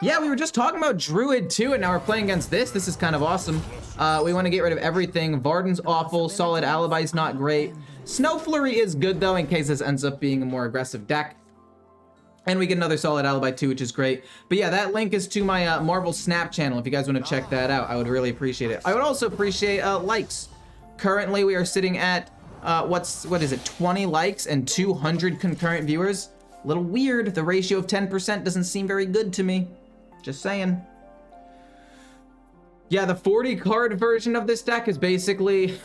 Yeah, we were just talking about Druid too, and now we're playing against this. This is kind of awesome. We want to get rid of everything. Varden's awful. Solid Alibi's not great. Snow Flurry is good though, in case this ends up being a more aggressive deck. And we get another Solid Alibi too, which is great. But yeah, that link is to my Marvel Snap channel. If you guys want to check that out, I would really appreciate it. I would also appreciate likes. Currently, we are sitting at, what is it, 20 likes and 200 concurrent viewers. A little weird. The ratio of 10% doesn't seem very good to me. Just saying. Yeah, the 40 card version of this deck is basically,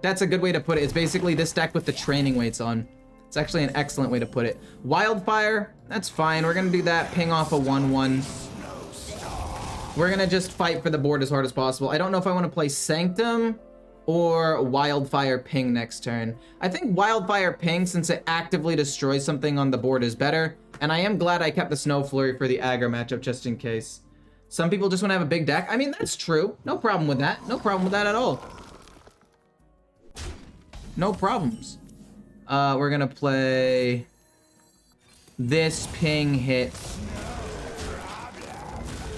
that's a good way to put it. It's basically this deck with the training weights on. It's actually an excellent way to put it. Wildfire, that's fine. We're gonna do that, ping off a 1/1. We're gonna just fight for the board as hard as possible. I don't know if I wanna play Sanctum or Wildfire Ping next turn. I think Wildfire Ping, since it actively destroys something on the board, is better. And I am glad I kept the Snow Flurry for the aggro matchup just in case. Some people just want to have a big deck. I mean, that's true. No problem with that. No problem with that at all. No problems. We're gonna play this Ping hit.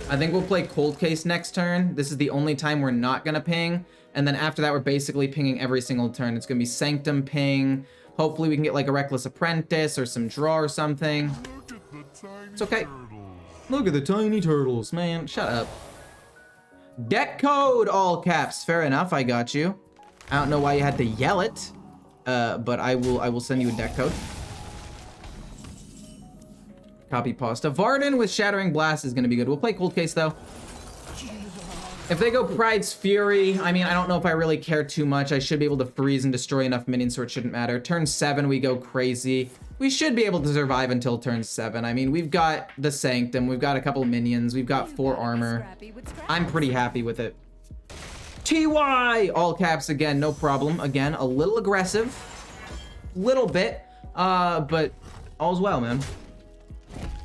I think we'll play Cold Case next turn. This is the only time we're not gonna ping. And then after that, we're basically pinging every single turn. It's gonna be Sanctum Ping. Hopefully we can get like a Reckless Apprentice or some draw or something. It's okay. Look at the tiny turtles, man. Shut up. Deck code, all caps. Fair enough, I got you. I don't know why you had to yell it, but I will send you a deck code. Copy pasta. Varden with Shattering Blast is gonna be good. We'll play Cold Case though. If they go Pride's Fury, I mean, I don't know if I really care too much. I should be able to freeze and destroy enough minions so it shouldn't matter. Turn 7, we go crazy. We should be able to survive until turn 7. I mean, we've got the Sanctum, we've got a couple minions, we've got 4 armor. I'm pretty happy with it. TY! All caps again, no problem. Again, a little aggressive. Little bit, but all's well, man.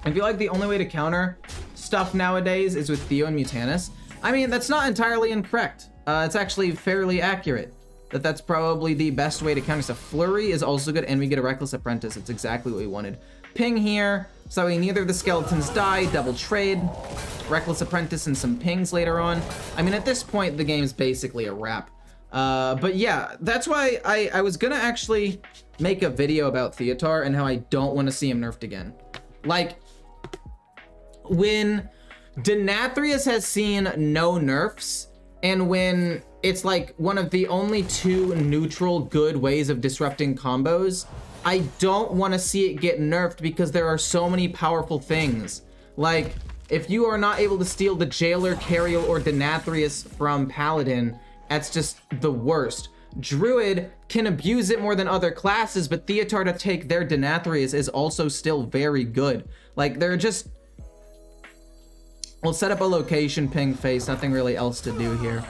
I feel like the only way to counter stuff nowadays is with Theo and Mutanus. I mean, that's not entirely incorrect. It's actually fairly accurate. That's probably the best way to counter stuff. Flurry is also good, and we get a Reckless Apprentice. It's exactly what we wanted. Ping here, so that way neither of the skeletons die. Double trade. Reckless Apprentice and some pings later on. I mean, at this point, the game's basically a wrap. But yeah, that's why I was gonna actually make a video about Theotar and how I don't want to see him nerfed again. Like, when Denathrius has seen no nerfs, and when it's like one of the only 2 neutral good ways of disrupting combos, I don't want to see it get nerfed because there are so many powerful things. Like, if you are not able to steal the Jailer, Cariel, or Denathrius from Paladin, that's just the worst. Druid can abuse it more than other classes, but Theotar to take their Denathrius is also still very good. Like, they're just... We'll set up a location, ping face, nothing really else to do here.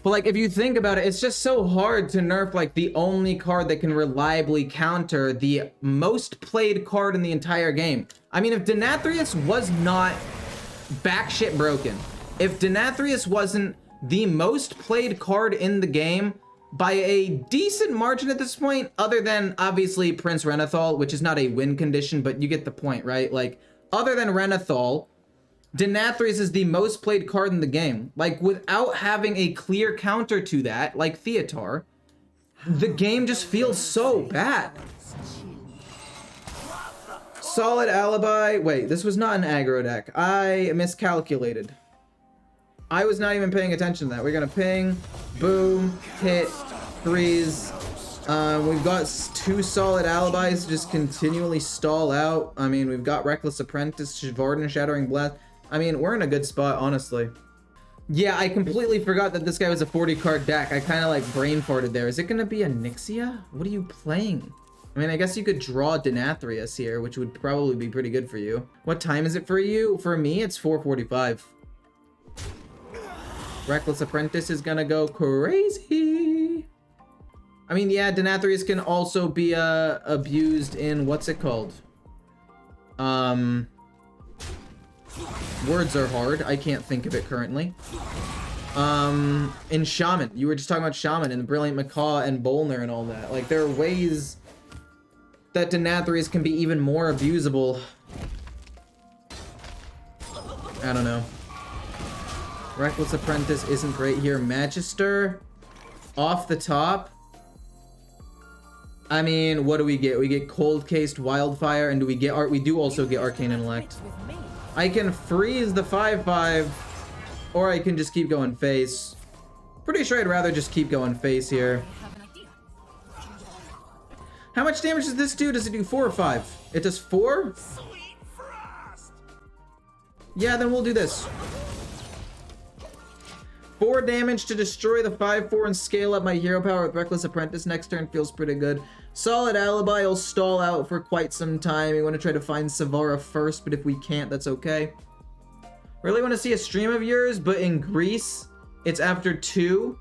But like, if you think about it, it's just so hard to nerf like the only card that can reliably counter the most played card in the entire game. I mean, if Denathrius was not batshit broken, if Denathrius wasn't the most played card in the game by a decent margin at this point, other than obviously Prince Renathal, which is not a win condition, but you get the point, right? Like, other than Renathal, Denathrius is the most played card in the game. Like, without having a clear counter to that, like Theotar, the game just feels so bad. Solid Alibi. Wait, this was not an aggro deck. I miscalculated. I was not even paying attention to that. We're gonna ping, boom, hit, freeze. We've got 2 Solid Alibis to just continually stall out. I mean, we've got Reckless Apprentice, Varden, Shattering Blast. I mean, we're in a good spot, honestly. Yeah, I completely forgot that this guy was a 40 card deck. I kind of like brain farted there. Is it gonna be a Nixia? What are you playing? I mean, I guess you could draw Denathrius here, which would probably be pretty good for you. What time is it for you? For me, it's 4:45. Reckless Apprentice is gonna go crazy. I mean, yeah, Denathrius can also be abused in, what's it called? Words are hard. I can't think of it currently. In Shaman. You were just talking about Shaman and Brilliant Macaw and Bolner and all that. Like, there are ways that Denathrius can be even more abusable. I don't know. Reckless Apprentice isn't great here. Magister off the top. I mean, what do we get? We get Cold Cased Wildfire, and do we get art? We do also get Arcane Intellect. I can freeze the 5/5, or I can just keep going face. Pretty sure I'd rather just keep going face here. How much damage does this do? Does it do 4 or 5? It does 4? Yeah, then we'll do this. 4 damage to destroy the 5/4 and scale up my hero power with Reckless Apprentice next turn feels pretty good. Solid Alibi will stall out for quite some time. We want to try to find Savara first, but if we can't, that's okay. Really want to see a stream of yours, but in Greece, it's after 2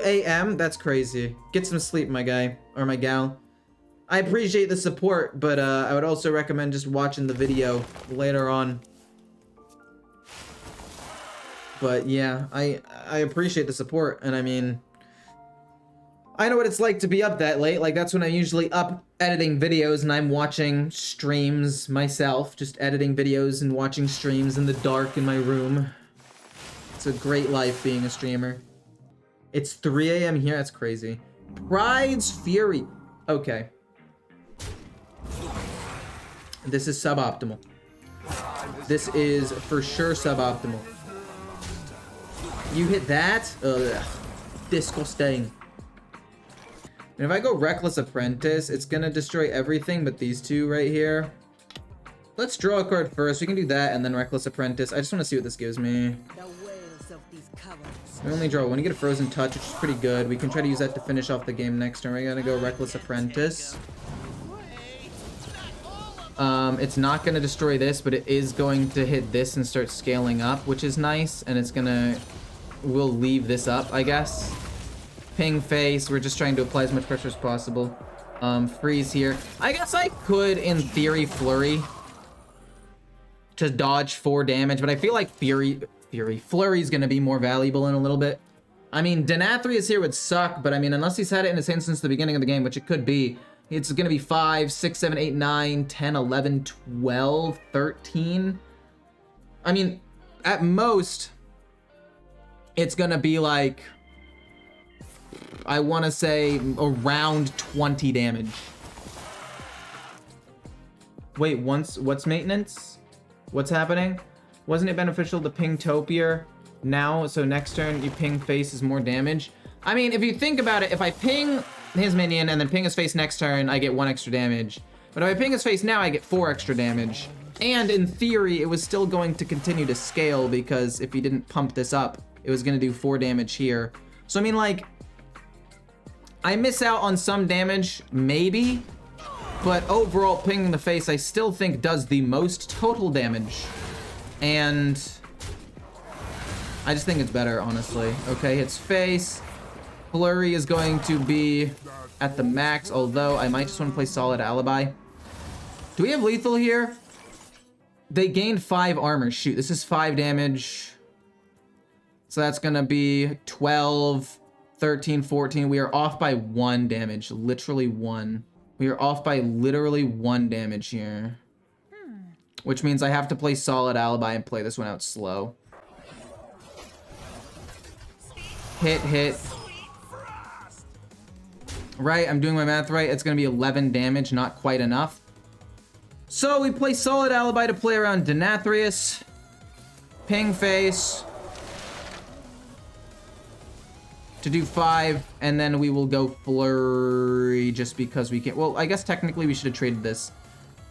a.m. That's crazy. Get some sleep, my guy, or my gal. I appreciate the support, but I would also recommend just watching the video later on. But yeah, I appreciate the support, and I mean, I know what it's like to be up that late. Like, that's when I'm usually up editing videos, and I'm watching streams myself, just editing videos and watching streams in the dark in my room. It's a great life being a streamer. It's 3 a.m. here, that's crazy. Pride's Fury. Okay. This is suboptimal. This is for sure suboptimal. You hit that? Ugh. Disgusting. And if I go Reckless Apprentice, it's gonna destroy everything but these two right here. Let's draw a card first. We can do that and then Reckless Apprentice. I just want to see what this gives me. We only draw one. You get a Frozen Touch, which is pretty good. We can try to use that to finish off the game next turn. We're gonna go Reckless Apprentice. It's not gonna destroy this, but it is going to hit this and start scaling up, which is nice. And it's gonna... We'll leave this up, I guess. Ping face. We're just trying to apply as much pressure as possible. Freeze here. I guess I could, in theory, Flurry to dodge 4 damage, but I feel like Flurry is gonna be more valuable in a little bit. I mean, Denathrius here would suck, but I mean, unless he's had it in his hand since the beginning of the game, which it could be, it's gonna be 5, 6, 7, 8, 9, 10, 11, 12, 13. I mean, at most, it's gonna be like, I want to say around 20 damage. Wait, what's maintenance? What's happening? Wasn't it beneficial to ping Topier now? So next turn you ping face is more damage. I mean, if you think about it, if I ping his minion and then ping his face next turn, I get 1 extra damage. But if I ping his face now, I get 4 extra damage. And in theory, it was still going to continue to scale because if he didn't pump this up, it was going to do 4 damage here. So I mean, like, I miss out on some damage, maybe, but overall pinging the face I still think does the most total damage. And I just think it's better, honestly. Okay, hits face. Flurry is going to be at the max, although I might just want to play Solid Alibi. Do we have lethal here? They gained 5 armor. Shoot, this is 5 damage. So that's gonna be 12, 13, 14. We are off by 1 damage. Literally 1. We are off by literally 1 damage here. Which means I have to play Solid Alibi and play this one out slow. Hit. Right, I'm doing my math right. It's gonna be 11 damage, not quite enough. So we play Solid Alibi to play around Denathrius. Ping face. To do 5, and then we will go Flurry just because we can't. Well, I guess technically we should have traded this.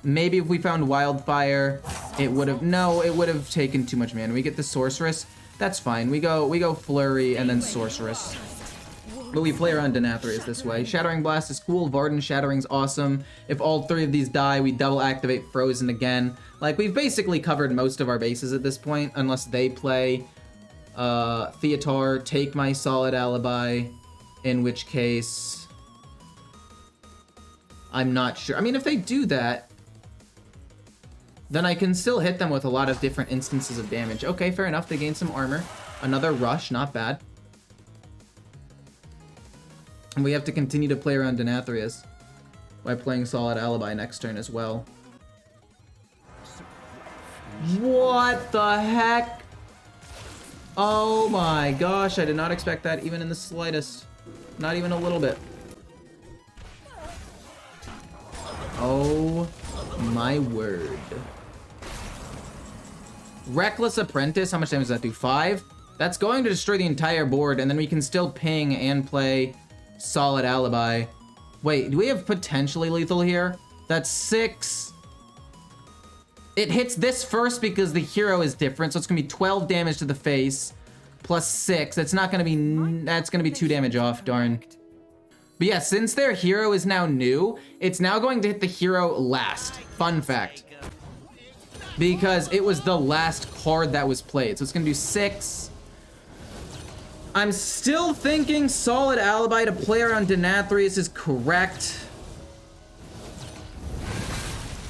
Maybe if we found Wildfire, it would have. No, it would have taken too much mana. We get the Sorceress. That's fine. We go Flurry and then Sorceress. But we play around Denathrius this way. Shattering Blast is cool. Varden Shattering's awesome. If all 3 of these die, we double activate Frozen again. Like, we've basically covered most of our bases at this point, unless they play Theatar, take my Solid Alibi, in which case I'm not sure. I mean, if they do that, then I can still hit them with a lot of different instances of damage. Okay, fair enough. They gain some armor. Another rush, not bad. And we have to continue to play around Denathrius by playing Solid Alibi next turn as well. What the heck? Oh my gosh, I did not expect that even in the slightest. Not even a little bit. Oh my word. Reckless Apprentice, how much damage does that do? 5? That's going to destroy the entire board, and then we can still ping and play Solid Alibi. Wait, do we have potentially lethal here? That's 6. It hits this first because the hero is different, so it's gonna be 12 damage to the face, plus 6. That's not gonna be, that's gonna be 2 damage off, darn. But yeah, since their hero is now new, it's now going to hit the hero last. Fun fact. Because it was the last card that was played. So it's gonna do 6. I'm still thinking Solid Alibi to play around Denathrius is correct.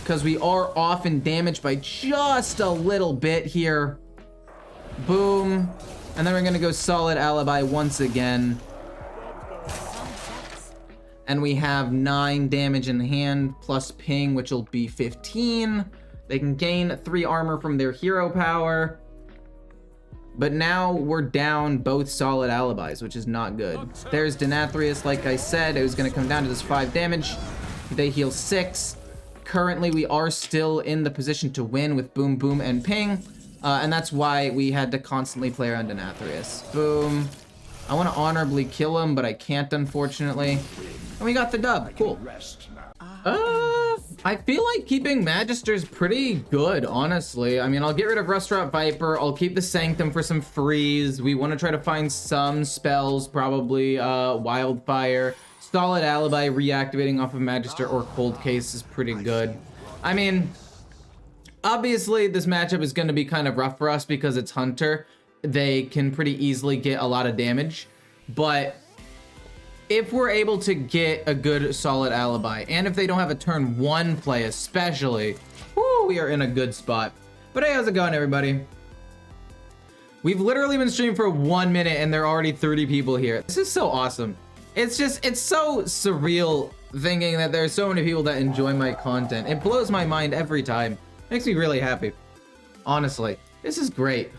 Because we are off in damage by just a little bit here. Boom. And then we're gonna go Solid Alibi once again. And we have 9 damage in hand plus ping, which will be 15. They can gain 3 armor from their hero power. But now we're down both Solid Alibis, which is not good. There's Denathrius, like I said, it was gonna come down to this 5 damage. They heal 6. Currently, we are still in the position to win with Boom, Boom, and Ping. And that's why we had to constantly play around Denathrius. Boom. I want to honorably kill him, but I can't, unfortunately. And we got the dub. Cool. I feel like keeping Magister's pretty good, honestly. I mean, I'll get rid of Restaurant Viper. I'll keep the Sanctum for some freeze. We want to try to find some spells, probably Wildfire. Solid Alibi reactivating off of Magister or Cold Case is pretty good. I mean, obviously this matchup is going to be kind of rough for us because it's Hunter. They can pretty easily get a lot of damage, but if we're able to get a good Solid Alibi, and if they don't have a turn 1 play especially, whoo, we are in a good spot. But hey, how's it going, everybody? We've literally been streaming for 1 minute and there are already 30 people here. This is so awesome. It's so surreal thinking that there's so many people that enjoy my content. It blows my mind every time. Makes me really happy. Honestly, this is great.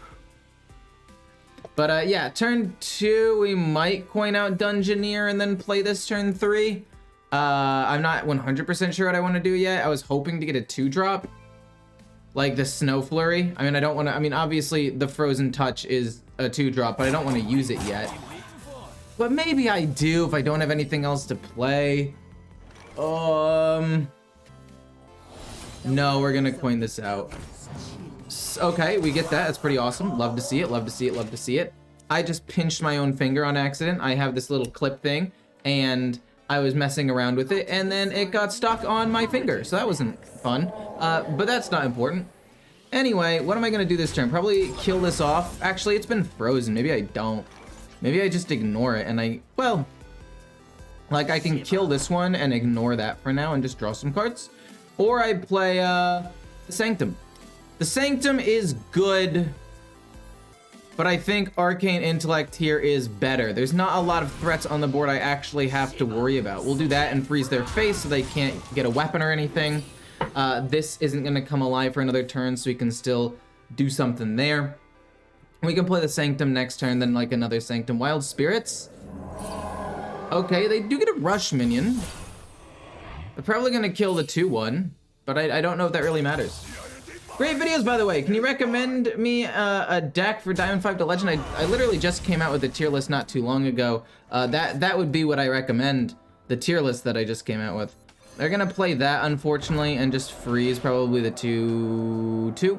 But yeah, turn 2, we might coin out Dungeoneer and then play this turn 3. I'm not 100% sure what I want to do yet. I was hoping to get a 2-drop, like the Snow Flurry. I mean, I don't want to, I mean, obviously the Frozen Touch is a 2-drop, but I don't want to use it yet. But maybe I do if I don't have anything else to play. No, we're gonna coin this out. Okay, we get that. That's pretty awesome. Love to see it, love to see it, love to see it. I just pinched my own finger on accident. I have this little clip thing, and I was messing around with it, and then it got stuck on my finger, so that wasn't fun. But that's not important. Anyway, what am I gonna do this turn? Probably kill this off. Actually, it's been frozen. Maybe I don't. Maybe I just ignore it, and well, like I can kill this one and ignore that for now and just draw some cards. Or I play the Sanctum. The Sanctum is good, but I think Arcane Intellect here is better. There's not a lot of threats on the board I actually have to worry about. We'll do that and freeze their face so they can't get a weapon or anything. This isn't gonna come alive for another turn, so we can still do something there. We can play the Sanctum next turn, then like another Sanctum. Wild Spirits. Okay, they do get a rush minion. They're probably gonna kill the 2-1, but I don't know if that really matters. Great videos, by the way. Can you recommend me a deck for Diamond 5 to Legend? I literally just came out with a tier list not too long ago. That would be what I recommend, the tier list that I just came out with. They're gonna play that, unfortunately, and just freeze probably the 2-2.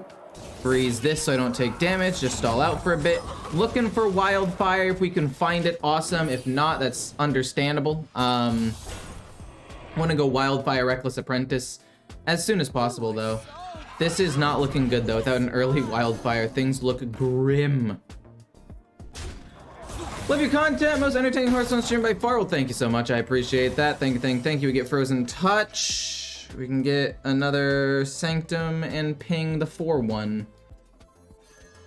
Freeze this so I don't take damage, just stall out for a bit. Looking for Wildfire. If we can find it, awesome. If not, that's understandable. Want to go Wildfire, Reckless Apprentice as soon as possible, though. This is not looking good, though. Without an early Wildfire, things look grim. Love your content. Most entertaining Hearthstone stream by far. Well, thank you so much. I appreciate that. Thank you. We get Frozen Touch. We can get another Sanctum and ping the 4-1.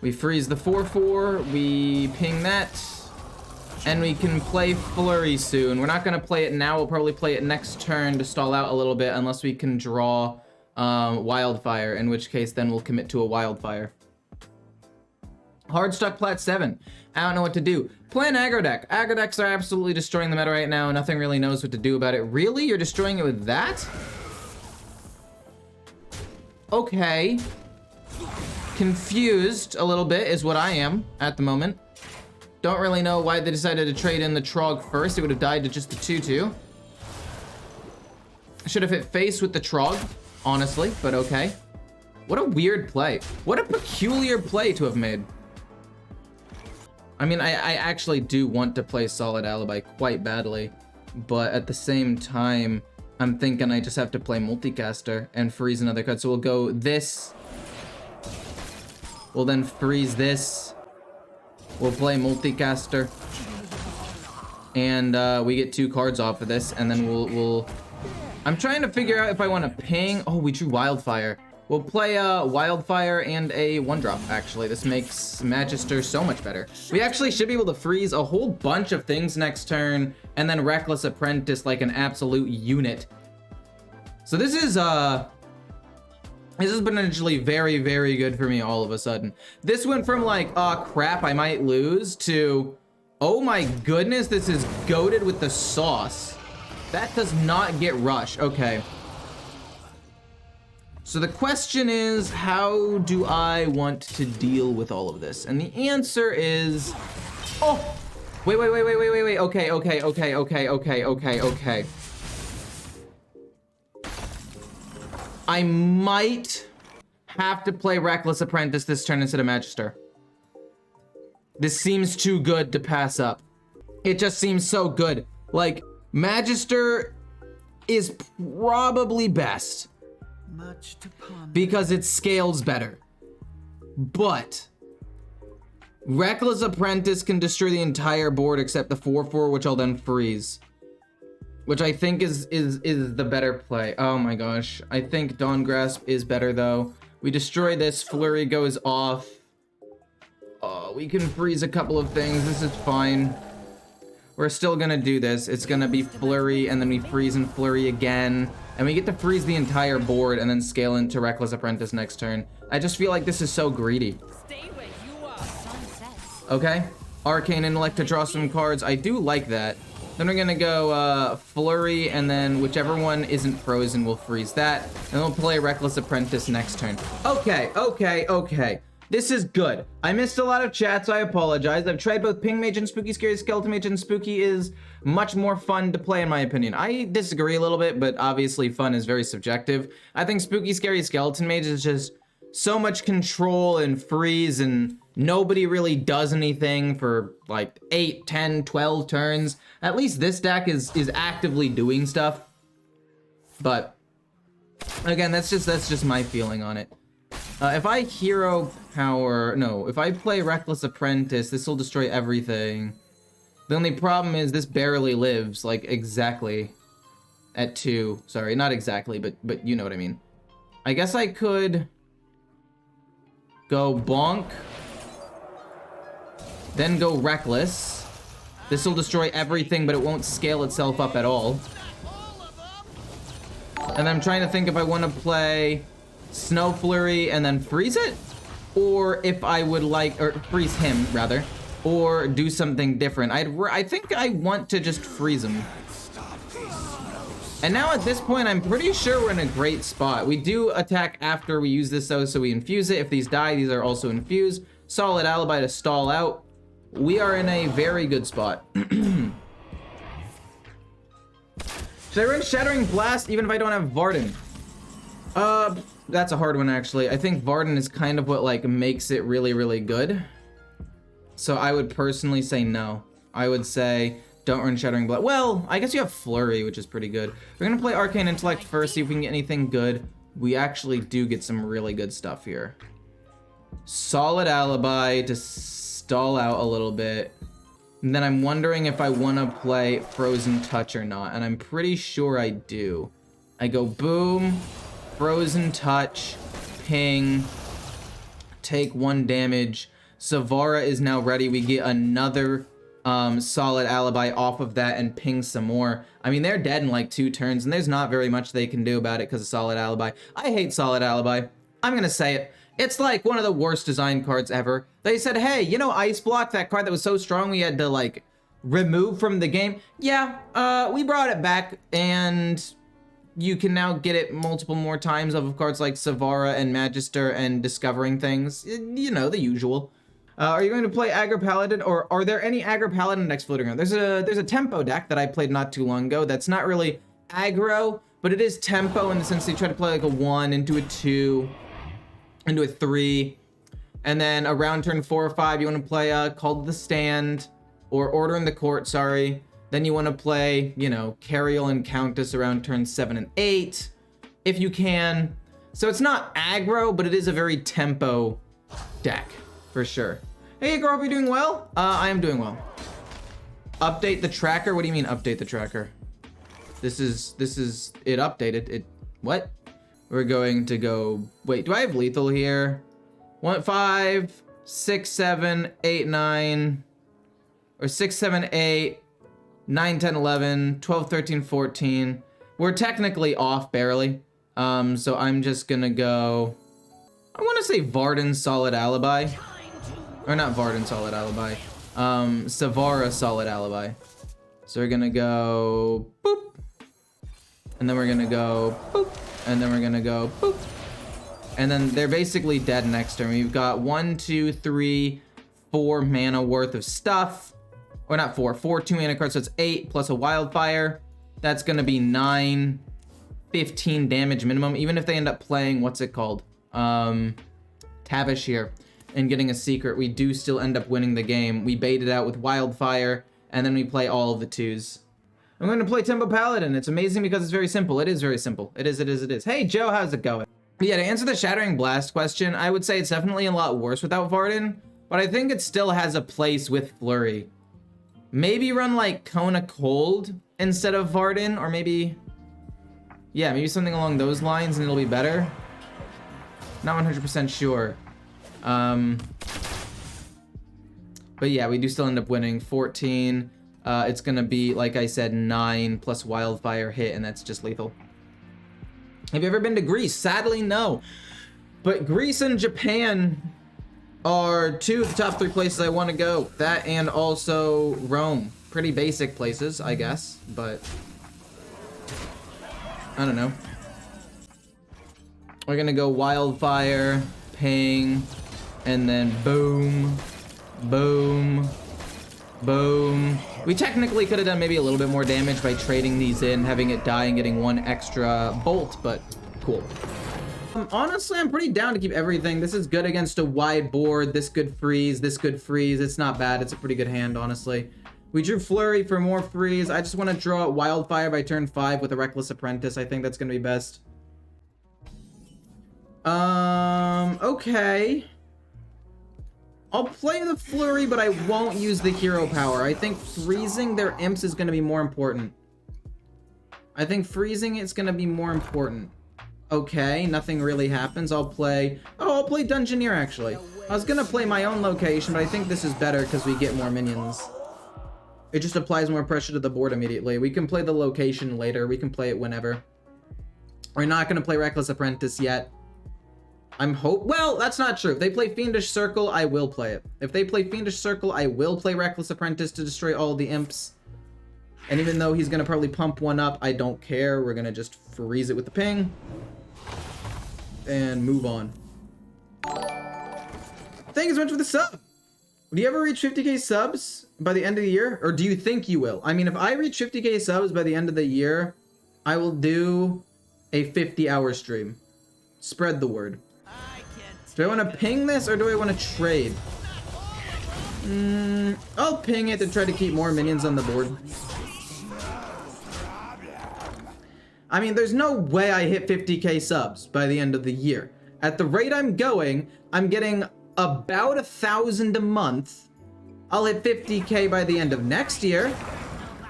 We freeze the 4-4, we ping that, and we can play Flurry soon. We're not gonna play it now, we'll probably play it next turn to stall out a little bit unless we can draw Wildfire, in which case then we'll commit to a Wildfire. Hard stuck plat 7. I don't know what to do. Play an aggro deck. Aggro decks are absolutely destroying the meta right now. Nothing really knows what to do about it. Really? You're destroying it with that? Okay. Confused a little bit is what I am at the moment. Don't really know why they decided to trade in the Trog first. It would have died to just the 2/2. Should have hit face with the Trog, honestly, but okay. What a weird play. What a peculiar play to have made. I mean, I actually do want to play Solid Alibi quite badly, but at the same time, I'm thinking I just have to play Multicaster and freeze another card. So we'll go this. We'll then freeze this. We'll play Multicaster. And we get 2 cards off of this, and then we'll... I'm trying to figure out if I want to ping... Oh, we drew Wildfire. We'll play a Wildfire and a 1-drop, actually. This makes Magister so much better. We actually should be able to freeze a whole bunch of things next turn, and then Reckless Apprentice like an absolute unit. So this is potentially very, very good for me all of a sudden. This went from like, oh crap, I might lose, to, oh my goodness, this is goated with the sauce. That does not get rush. Okay. So the question is, how do I want to deal with all of this? And the answer is, oh, wait. Okay. I might have to play Reckless Apprentice this turn instead of Magister. This seems too good to pass up. It just seems so good. Like, Magister is probably best because it scales better. But Reckless Apprentice can destroy the entire board except the 4/4, which I'll then freeze. Which I think is the better play. Oh my gosh. I think Dawn Grasp is better though. We destroy this, Flurry goes off. Oh, we can freeze a couple of things. This is fine. We're still gonna do this. It's gonna be Flurry, and then we freeze and Flurry again. And we get to freeze the entire board and then scale into Reckless Apprentice next turn. I just feel like this is so greedy. Stay where you are. Okay. Arcane Intellect to draw some cards. I do like that. Then we're gonna go Flurry, and then whichever one isn't frozen, we'll freeze that. And we'll play Reckless Apprentice next turn. Okay. This is good. I missed a lot of chat, so I apologize. I've tried both Ping Mage and Spooky Scary Skeleton Mage, and Spooky is much more fun to play in my opinion. I disagree a little bit, but obviously fun is very subjective. I think Spooky Scary Skeleton Mage is just so much control and freeze, and nobody really does anything for like 8, 10, 12 turns. At least this deck is actively doing stuff. But again, that's just my feeling on it. If I if I play Reckless Apprentice, this will destroy everything. The only problem is this barely lives, like, exactly at 2. Sorry, not exactly, but you know what I mean. I guess I could go Bonk, then go Reckless. This will destroy everything, but it won't scale itself up at all. And I'm trying to think if I want to play Snow Flurry and then freeze it, or if I would like, or freeze him rather, or do something different. I think I want to just freeze him. And now at this point, I'm pretty sure we're in a great spot. We do attack after we use this though, so we infuse it. If these die, these are also infused. Solid Alibi to stall out. We are in a very good spot. Should I run Shattering Blast even if I don't have Varden? That's a hard one actually. I think Varden is kind of what like makes it really, really good. So I would personally say no. I would say don't run Shattering Blast. Well, I guess you have Flurry, which is pretty good. We're gonna play Arcane Intellect first, see if we can get anything good. We actually do get some really good stuff here. Solid Alibi to stall out a little bit. And then I'm wondering if I want to play Frozen Touch or not, and I'm pretty sure I do. I go boom, Frozen Touch, ping, take 1 damage. Savara is now ready. We get another Solid Alibi off of that and ping some more. I mean, they're dead in like 2 turns, and there's not very much they can do about it because of Solid Alibi. I hate Solid Alibi. I'm gonna say it. It's like one of the worst design cards ever. They said, hey, you know Ice Block, that card that was so strong we had to like remove from the game? Yeah, we brought it back, and you can now get it multiple more times off of cards like Savara and Magister and discovering things. You know, the usual. Are you going to play Aggro Paladin, or are there any Aggro Paladin decks floating around? There's a tempo deck that I played not too long ago that's not really aggro, but it is tempo in the sense that you try to play like a 1 into a 2 into a 3, and then around turn 4 or 5 you want to play Call to the Stand or Order in the Court, sorry. Then you want to play, you know, Cariel and Countess around turn 7 and 8 if you can. So it's not aggro, but it is a very tempo deck for sure. Hey, girl, hope you're doing well. I am doing well. Update the tracker. What do you mean update the tracker? This is it updated. It what? We're going to go. Wait, do I have lethal here? 1, 5, 6, 7, 8, 9, or 6, 7, 8, 9, 10, 11, 12, 13, 14. We're technically off barely. So I'm just gonna go. I want to say Varden Solid Alibi. Or not Varden Solid Alibi. Savara Solid Alibi. So we're gonna go boop. And then we're gonna go boop. And then we're gonna go boop. And then they're basically dead next turn. We've got 1, 2, 3, 4 mana worth of stuff. Or not 4, 2 mana cards, so it's 8 plus a wildfire. That's gonna be 9, 15 damage minimum. Even if they end up playing, what's it called? Tavish here. And getting a secret, we do still end up winning the game. We bait it out with Wildfire, and then we play all of the 2s. I'm going to play Tempo Paladin. It's amazing because it's very simple. It is very simple. It is. Hey, Joe, how's it going? Yeah, to answer the Shattering Blast question, I would say it's definitely a lot worse without Varden, but I think it still has a place with Flurry. Maybe run like Kona Cold instead of Varden, or maybe... yeah, maybe something along those lines and it'll be better. Not 100% sure. But yeah, we do still end up winning 14. It's gonna be, like I said, 9 plus Wildfire hit, and that's just lethal. Have you ever been to Greece? Sadly, no. But Greece and Japan are 2 of the top 3 places I want to go. That and also Rome. Pretty basic places, I guess, but I don't know. We're gonna go Wildfire, Ping, and then boom, boom, boom. We technically could have done maybe a little bit more damage by trading these in, having it die and getting 1 extra bolt, but cool. Honestly, I'm pretty down to keep everything. This is good against a wide board. This could freeze, this could freeze. It's not bad. It's a pretty good hand, honestly. We drew Flurry for more freeze. I just want to draw Wildfire by turn 5 with a Reckless Apprentice. I think that's going to be best. Okay. I'll play the Flurry, but I won't use the hero power. I think freezing their imps is going to be more important. I think freezing is going to be more important. Okay, nothing really happens. I'll play Dungeoneer, actually. I was going to play my own location, but I think this is better because we get more minions. It just applies more pressure to the board immediately. We can play the location later. We can play it whenever. We're not going to play Reckless Apprentice yet. Well, that's not true. If they play Fiendish Circle, I will play it. If they play Fiendish Circle, I will play Reckless Apprentice to destroy all the imps. And even though he's gonna probably pump 1 up, I don't care. We're gonna just freeze it with the ping. And move on. Thank you so much for the sub. Do you ever reach 50k subs by the end of the year? Or do you think you will? I mean, if I reach 50k subs by the end of the year, I will do a 50-hour stream. Spread the word. Do I want to ping this or do I want to trade? I'll ping it to try to keep more minions on the board. I mean, there's no way I hit 50k subs by the end of the year. At the rate I'm going, I'm getting about 1,000 a month. I'll hit 50k by the end of next year,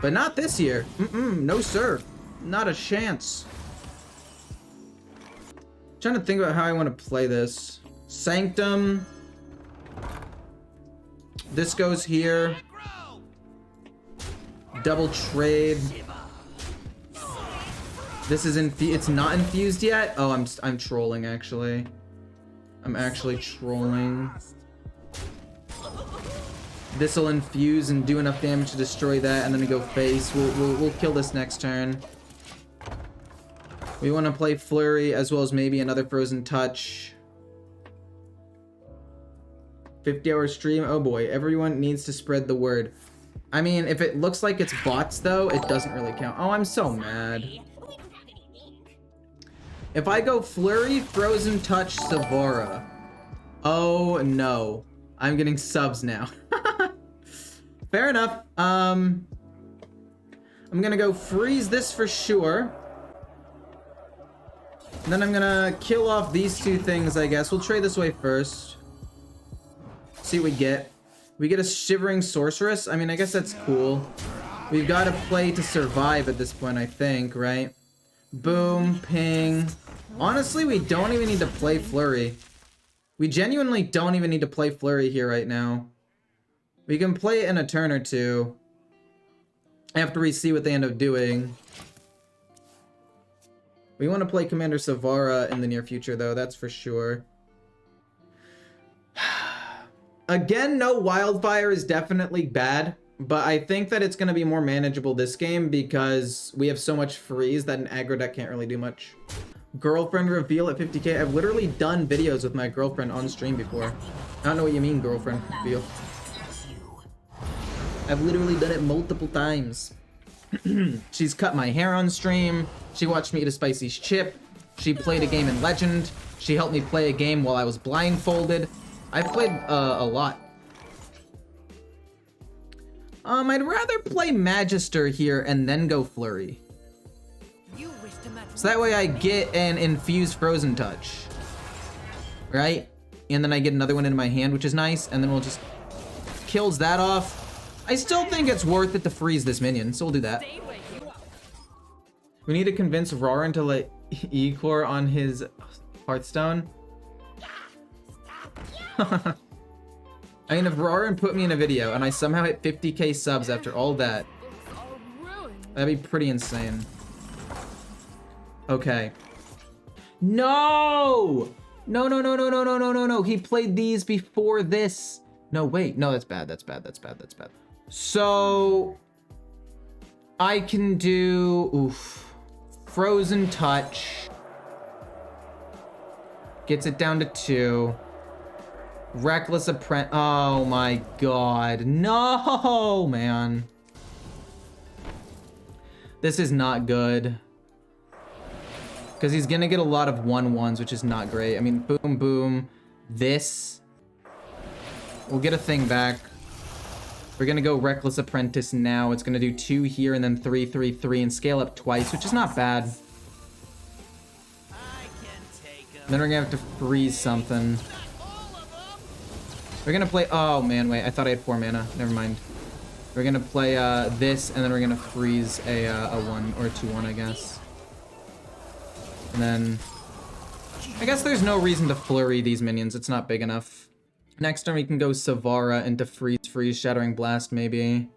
but not this year. No sir, not a chance. Trying to think about how I want to play this. Sanctum. This goes here. Double trade. This is it's not infused yet. Oh, I'm trolling actually. I'm actually trolling. This will infuse and do enough damage to destroy that, and then we go face. We'll kill this next turn. We want to play Flurry as well as maybe another Frozen Touch. 50-hour stream. Oh boy, everyone needs to spread the word. I mean, if it looks like it's bots though, it doesn't really count. Oh, I'm so mad. If I go Flurry, Frozen Touch, Savara. Oh no. I'm getting subs now. Fair enough. I'm gonna go freeze this for sure. And then I'm gonna kill off these two things, I guess. We'll trade this away first. See what we get. We get a Shivering Sorceress. I mean, I guess that's cool. We've got to play to survive at this point, I think, right? Boom, ping. Honestly, we don't even need to play Flurry. We genuinely don't even need to play Flurry here right now. We can play it in a turn or two after we see what they end up doing. We want to play Commander Savara in the near future, though, that's for sure. Again, no Wildfire is definitely bad, but I think that it's going to be more manageable this game because we have so much freeze that an aggro deck can't really do much. Girlfriend reveal at 50k. I've literally done videos with my girlfriend on stream before. I don't know what you mean, girlfriend reveal. I've literally done it multiple times. She's cut my hair on stream. She watched me eat a spicy chip. She played a game in Legend. She helped me play a game while I was blindfolded. I've played a lot. I'd rather play Magister here and then go Flurry. So that way I get an infused Frozen Touch. Right? And then I get another one into my hand, which is nice. And then we'll just kills that off. I still think it's worth it to freeze this minion, so we'll do that. We need to convince Rarran to let Ecore on his Hearthstone. I mean, if Rarran put me in a video and I somehow hit 50k subs after all that, that'd be pretty insane. Okay. No! No, no, no, no, no, no, no, no, no. He played these before this. No, wait. No, that's bad. That's bad. That's bad. That's bad. So I can do Frozen Touch. Gets it down to 2. Reckless Apprentice. Oh my god. No, man. This is not good. Because he's gonna get a lot of 1/1s, which is not great. I mean, boom, boom. This. We'll get a thing back. We're gonna go Reckless Apprentice now. It's gonna do 2 here and then 3, 3, 3 and scale up twice, which is not bad. Then we're gonna have to freeze something. We're gonna play, oh man, wait, I thought I had 4 mana, never mind. We're gonna play this, and then we're gonna freeze a 1 or 2/1, I guess. And then, I guess there's no reason to flurry these minions, it's not big enough. Next turn we can go Savara into freeze, Shattering Blast maybe.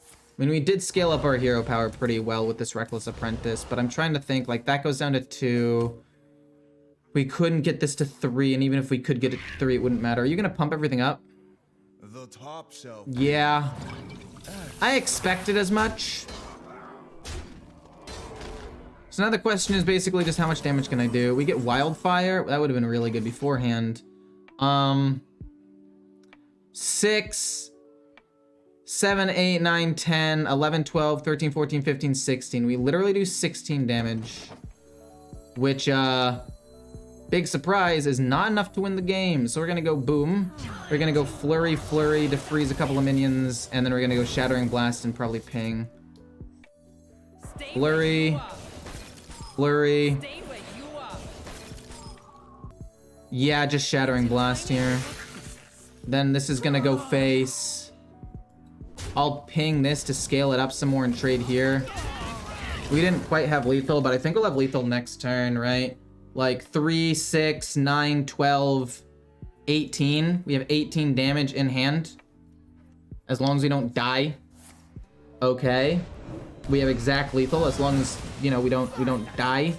I mean, we did scale up our hero power pretty well with this Reckless Apprentice, but I'm trying to think, like, that goes down to 2. We couldn't get this to 3, and even if we could get it to 3, it wouldn't matter. Are you gonna pump everything up? The top shelf. Yeah. I expected as much. So now the question is basically just how much damage can I do? We get Wildfire. That would have been really good beforehand. 6, 7, 8, 9, 10, 11, 12, 13, 14, 15, 16. We literally do 16 damage. Which, big surprise, is not enough to win the game. So we're gonna go boom. We're gonna go flurry to freeze a couple of minions. And then we're gonna go Shattering Blast and probably ping. Flurry. Flurry. Yeah, just Shattering Blast here. Then this is gonna go face. I'll ping this to scale it up some more and trade here. We didn't quite have lethal, but I think we'll have lethal next turn, right? Like 3, 6, 9, 12, 18. We have 18 damage in hand. As long as we don't die. Okay. We have exact lethal as long as, you know, we don't die.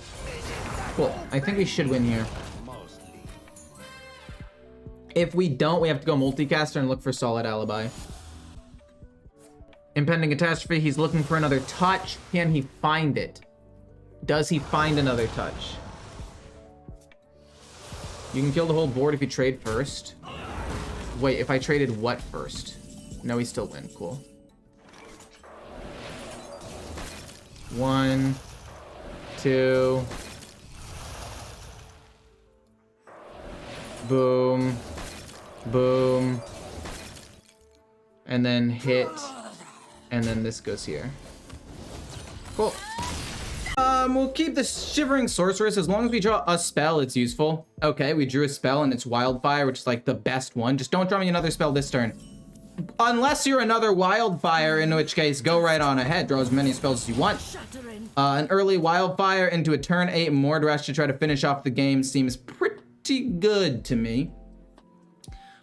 Cool. I think we should win here. If we don't, we have to go multicaster and look for Solid Alibi. Impending catastrophe, he's looking for another touch. Can he find it? Does he find another touch? You can kill the whole board if you trade first. Wait, if I traded what first? No, we still win. Cool. 1, 2. Boom. Boom. And then hit. And then this goes here. Cool. We'll keep the Shivering Sorceress. As long as we draw a spell, it's useful. Okay, we drew a spell and it's Wildfire, which is like the best one. Just don't draw me another spell this turn. Unless you're another Wildfire, in which case, go right on ahead. Draw as many spells as you want. An early Wildfire into a turn 8 Mordresh to try to finish off the game seems pretty good to me.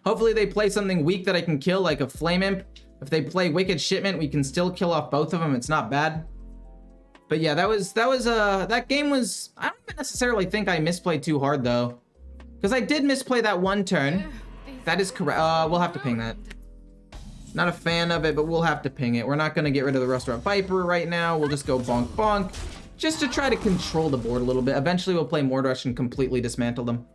Hopefully they play something weak that I can kill, like a Flame Imp. If they play Wicked Shipment, we can still kill off both of them. It's not bad. But yeah, that game was, I don't even necessarily think I misplayed too hard though. Because I did misplay that one turn. That is correct. We'll have to ping that. Not a fan of it, but we'll have to ping it. We're not going to get rid of the Restaurant Viper right now. We'll just go bonk bonk. Just to try to control the board a little bit. Eventually we'll play Mordresh and completely dismantle them.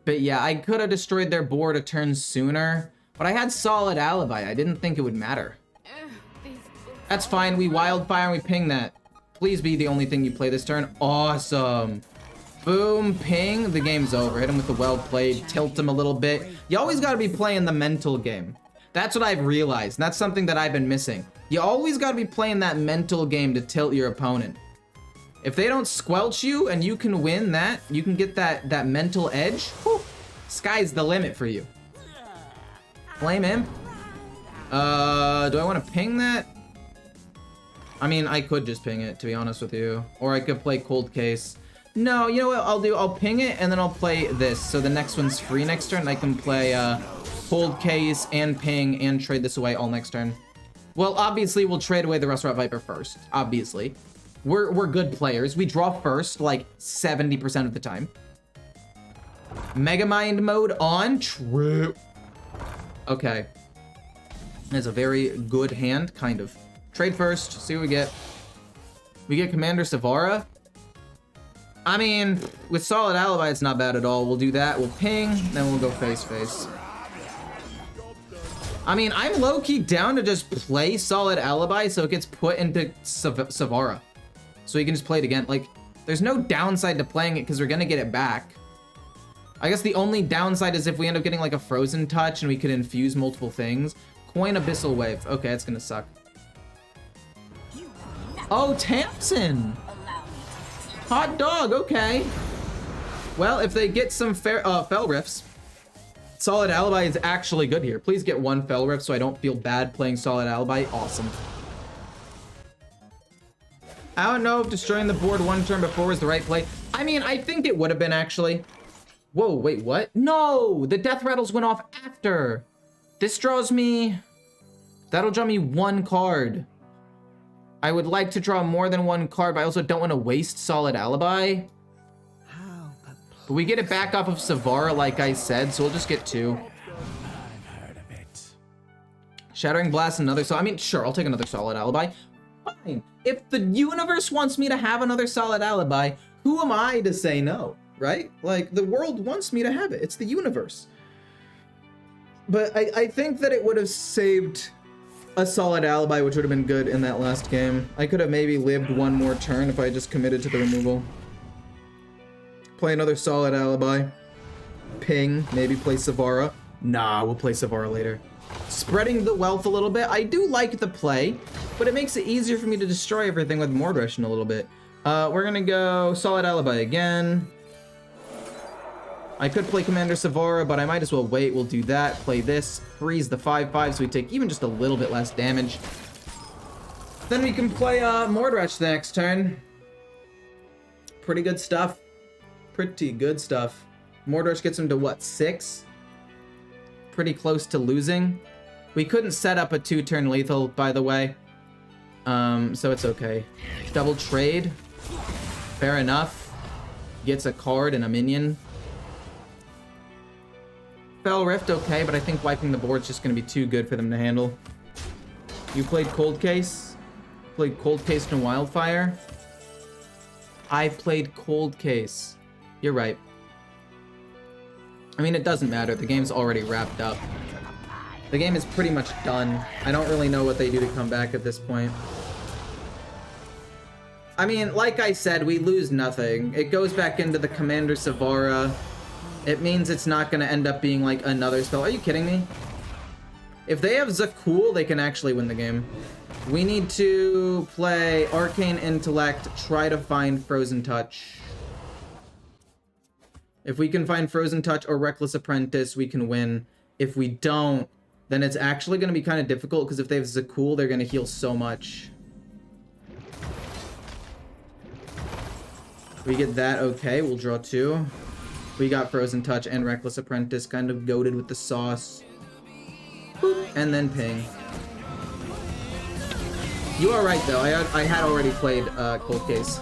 But yeah, I could have destroyed their board a turn sooner. But I had Solid Alibi. I didn't think it would matter. That's fine. We Wildfire and we ping that. Please be the only thing you play this turn. Awesome. Boom, ping. The game's over. Hit him with the well played. Tilt him a little bit. You always got to be playing the mental game. That's what I've realized. That's something that I've been missing. You always got to be playing that mental game to tilt your opponent. If they don't squelch you and you can win that, you can get that mental edge. Whew, sky's the limit for you. Flame Imp. Do I want to ping that? I mean, I could just ping it, to be honest with you. Or I could play Cold Case. No, you know what I'll do? I'll ping it, and then I'll play this. So the next one's free next turn. I can play Cold Case and ping and trade this away all next turn. Well, obviously, we'll trade away the Restaurant Viper first. Obviously. We're good players. We draw first, like, 70% of the time. Megamind mode on. True. Okay. That's a very good hand, kind of. Trade first, see what we get. We get Commander Savara. I mean, with Solid Alibi, it's not bad at all. We'll do that, we'll ping, then we'll go face-face. I mean, I'm low-key down to just play Solid Alibi so it gets put into Savara. So you can just play it again. Like, there's no downside to playing it because we're gonna get it back. I guess the only downside is if we end up getting like a Frozen Touch and we could infuse multiple things. Coin Abyssal Wave. Okay, it's gonna suck. Oh, Tamsin! Hot dog, okay. Well, if they get some Fel Rifts, Solid Alibi is actually good here. Please get one Fel Rift so I don't feel bad playing Solid Alibi. Awesome. I don't know if destroying the board one turn before was the right play. I mean, I think it would have been actually. Whoa, wait, what? No! The Death Rattles went off after. This draws me... That'll draw me one card. I would like to draw more than one card, but I also don't want to waste Solid Alibi. But we get it back off of Savara, like I said, so we'll just get two. I've heard of it. Shattering Blast, another... So, I mean, sure, I'll take another Solid Alibi. Fine. If the universe wants me to have another Solid Alibi, who am I to say no, right? Like, the world wants me to have it. It's the universe. But I think that it would have saved a Solid Alibi, which would have been good in that last game. I could have maybe lived one more turn if I just committed to the removal. Play another Solid Alibi. Ping, maybe play Savara. Nah, we'll play Savara later. Spreading the wealth a little bit. I do like the play, but it makes it easier for me to destroy everything with Mordresh in a little bit. We're gonna go Solid Alibi again. I could play Commander Savara, but I might as well wait. We'll do that. Play this. Freeze the 5/5 so we take even just a little bit less damage. Then we can play Mordresh the next turn. Pretty good stuff. Pretty good stuff. Mordresh gets him to what, 6? Pretty close to losing. We couldn't set up a 2-turn lethal, by the way. So it's okay. Double trade. Fair enough. Gets a card and a minion. Fell Rift, okay, but I think wiping the board's just going to be too good for them to handle. You played Cold Case? Played Cold Case and Wildfire? I played Cold Case. You're right. I mean, it doesn't matter. The game's already wrapped up. The game is pretty much done. I don't really know what they do to come back at this point. I mean, like I said, we lose nothing. It goes back into the Commander Savara. It means it's not going to end up being like another spell. Are you kidding me? If they have Zakul, they can actually win the game. We need to play Arcane Intellect, try to find Frozen Touch. If we can find Frozen Touch or Reckless Apprentice, we can win. If we don't, then it's actually going to be kind of difficult, because if they have Zakul, they're going to heal so much. We get that, okay, we'll draw 2. We got Frozen Touch and Reckless Apprentice, kind of goated with the sauce. Boop, and then ping. You are right, though. I had already played Cold Case.